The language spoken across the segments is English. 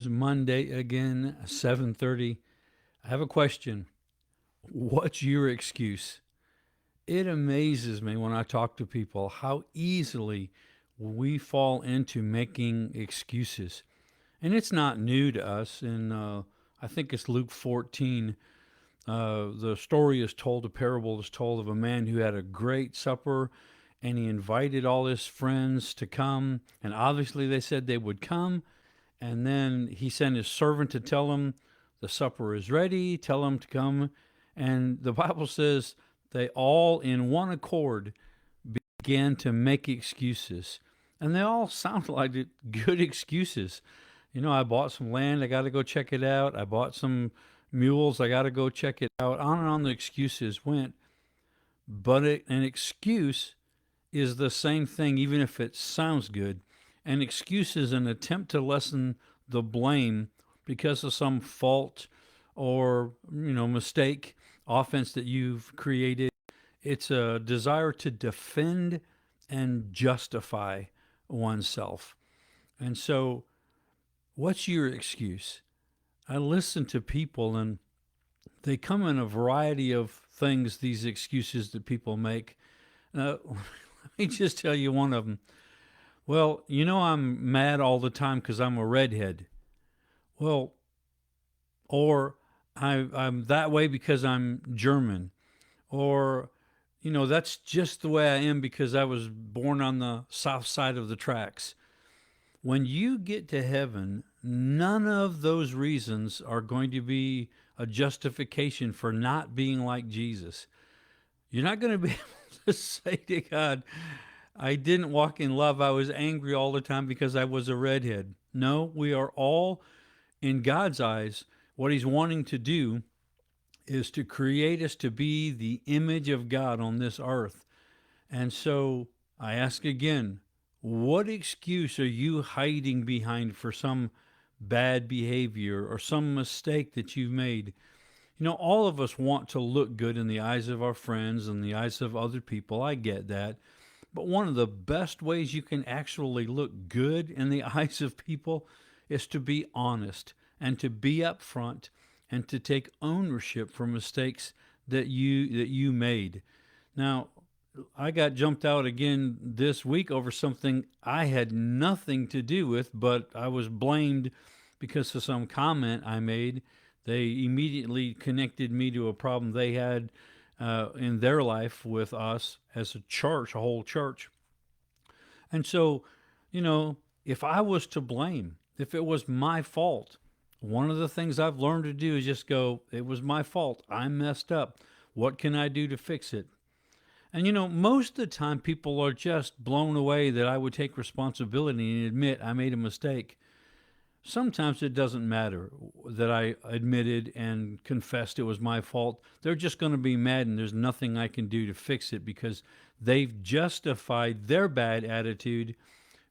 Monday again, 7:30. I have a question. What's your excuse? It amazes me when I talk to people how easily we fall into making excuses. And it's not new to us. And I think it's Luke 14. The story is told, a parable is told of a man who had a great supper and he invited all his friends to come. And obviously they said they would come. And then he sent his servant to tell him the supper is ready, tell him to come. And the Bible says they all, in one accord, began to make excuses. And they all sound like good excuses. I bought some land, I got to go check it out. I bought some mules, I got to go check it out. On and on the excuses went. But an excuse is the same thing, even if it sounds good. An excuse is an attempt to lessen the blame because of some fault or mistake, offense that you've created. It's a desire to defend and justify oneself. And so, what's your excuse? I listen to people and they come in a variety of things, these excuses that people make. Let me just tell you one of them. Well, I'm mad all the time because I'm a redhead. Well, or I'm that way because I'm German. Or, that's just the way I am because I was born on the south side of the tracks. When you get to heaven, none of those reasons are going to be a justification for not being like Jesus. You're not going to be able to say to God, I didn't walk in love. I was angry all the time because I was a redhead. No, we are all, in God's eyes, what He's wanting to do is to create us to be the image of God on this earth. And so I ask again, what excuse are you hiding behind for some bad behavior or some mistake that you've made? All of us want to look good in the eyes of our friends and the eyes of other people. I get that. But one of the best ways you can actually look good in the eyes of people is to be honest and to be upfront and to take ownership for mistakes that you made. Now, I got jumped out again this week over something I had nothing to do with, but I was blamed because of some comment I made. They immediately connected me to a problem they had in their life with us as a church, a whole church. And so, if I was to blame, if it was my fault, one of the things I've learned to do is just go, it was my fault. I messed up. What can I do to fix it? And most of the time people are just blown away that I would take responsibility and admit I made a mistake. Sometimes it doesn't matter that I admitted and confessed it was my fault. They're just going to be mad and there's nothing I can do to fix it because they've justified their bad attitude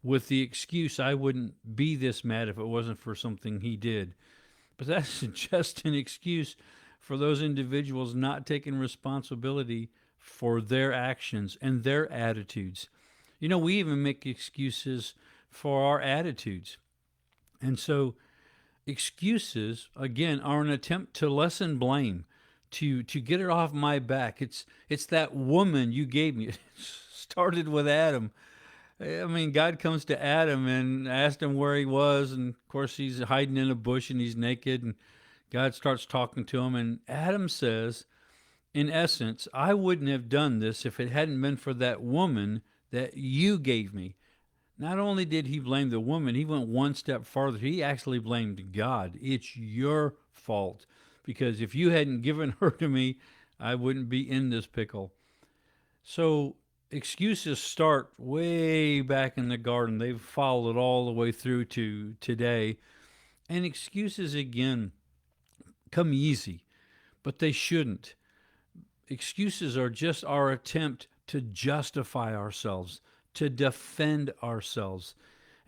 with the excuse I wouldn't be this mad if it wasn't for something he did. But that's just an excuse for those individuals not taking responsibility for their actions and their attitudes. We even make excuses for our attitudes. And so excuses, again, are an attempt to lessen blame, to get it off my back. It's that woman you gave me. It started with Adam. I mean, God comes to Adam and asked him where he was, and of course he's hiding in a bush and he's naked, and God starts talking to him, and Adam says, in essence, I wouldn't have done this if it hadn't been for that woman that you gave me. Not only did he blame the woman, he went one step farther. He actually blamed God. It's your fault because if you hadn't given her to me, I wouldn't be in this pickle. So excuses start way back in the garden. They've followed all the way through to today. And excuses, again, come easy, but they shouldn't. Excuses are just our attempt to justify ourselves, to defend ourselves.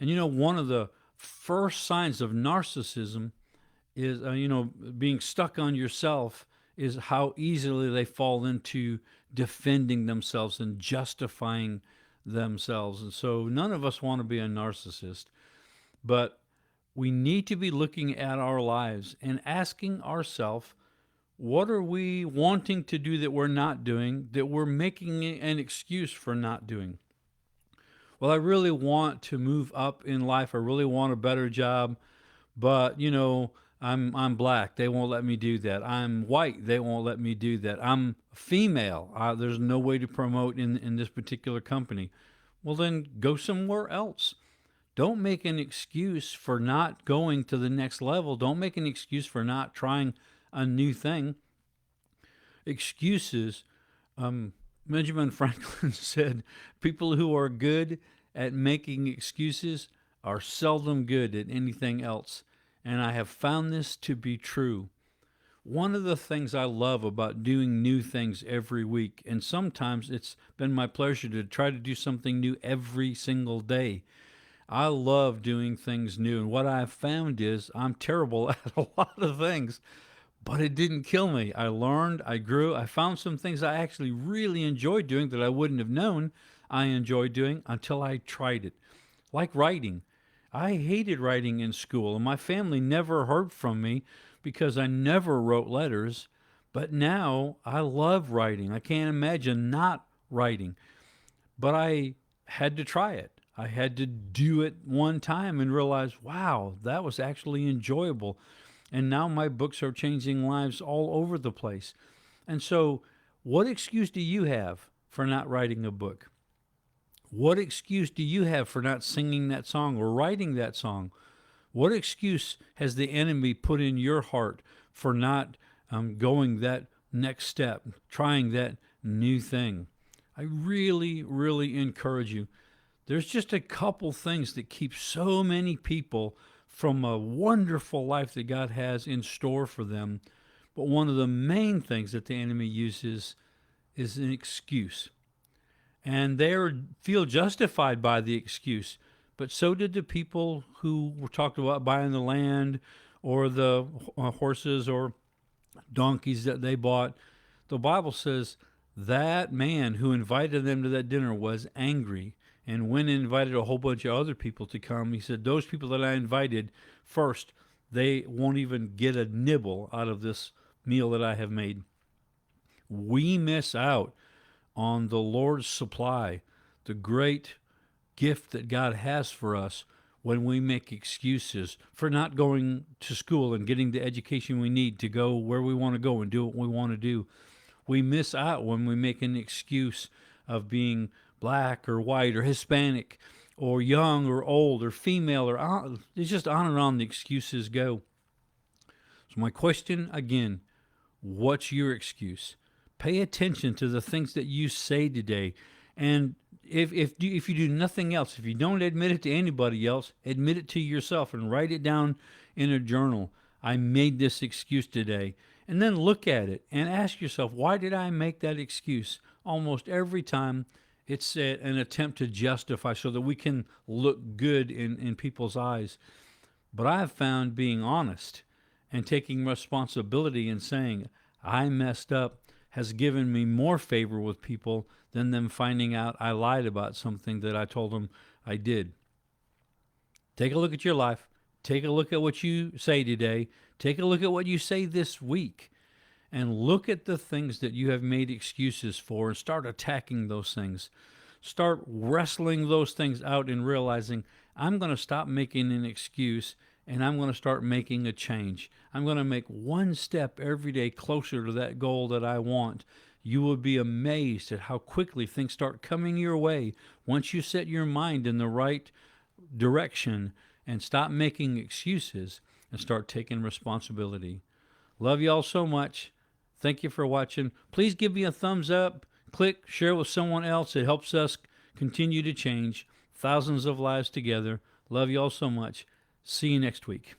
And one of the first signs of narcissism is, being stuck on yourself is how easily they fall into defending themselves and justifying themselves. And so none of us want to be a narcissist. But We need to be looking at our lives and asking ourselves, what are we wanting to do that we're not doing, that we're making an excuse for not doing? Well, I really want to move up in life. I really want a better job, but I'm black. They won't let me do that. I'm white. They won't let me do that. I'm female. There's no way to promote in this particular company. Well, then go somewhere else. Don't make an excuse for not going to the next level. Don't make an excuse for not trying a new thing. Excuses. Benjamin Franklin said, people who are good at making excuses are seldom good at anything else. And I have found this to be true. One of the things I love about doing new things every week, and sometimes it's been my pleasure to try to do something new every single day. I love doing things new. And what I've found is I'm terrible at a lot of things, but it didn't kill me. I learned, I grew, I found some things I actually really enjoyed doing that I wouldn't have known I enjoyed doing until I tried it. Like writing. I hated writing in school, and my family never heard from me because I never wrote letters. But now I love writing. I can't imagine not writing. But I had to try it. I had to do it one time and realize, wow, that was actually enjoyable. And now my books are changing lives all over the place. And so, what excuse do you have for not writing a book? What excuse do you have for not singing that song or writing that song? What excuse has the enemy put in your heart for not going that next step, trying that new thing? I really, really encourage you. There's just a couple things that keep so many people from a wonderful life that God has in store for them. But one of the main things that the enemy uses is an excuse. And they feel justified by the excuse. But so did the people who were talked about buying the land or the horses or donkeys that they bought. The Bible says that man who invited them to that dinner was angry and went and invited a whole bunch of other people to come. He said, those people that I invited first, they won't even get a nibble out of this meal that I have made. We miss out on the Lord's supply, the great gift that God has for us when we make excuses for not going to school and getting the education we need to go where we want to go and do what we want to do. We miss out when we make an excuse of being black or white or Hispanic or young or old or female or it's just on and on the excuses go. So my question again, what's your excuse? Pay attention to the things that you say today. And if you do nothing else, if you don't admit it to anybody else, admit it to yourself and write it down in a journal. I made this excuse today. And then look at it and ask yourself, why did I make that excuse? Almost every time it's an attempt to justify so that we can look good in people's eyes. But I have found being honest and taking responsibility and saying, I messed up, has given me more favor with people than them finding out I lied about something that I told them I did. Take a look at your life. Take a look at what you say today. Take a look at what you say this week. And look at the things that you have made excuses for and start attacking those things. Start wrestling those things out and realizing, I'm going to stop making an excuse and I'm going to start making a change. I'm going to make one step every day closer to that goal that I want. You will be amazed at how quickly things start coming your way once you set your mind in the right direction and stop making excuses and start taking responsibility. Love you all so much. Thank you for watching. Please give me a thumbs up. Click, share with someone else. It helps us continue to change thousands of lives together. Love you all so much. See you next week.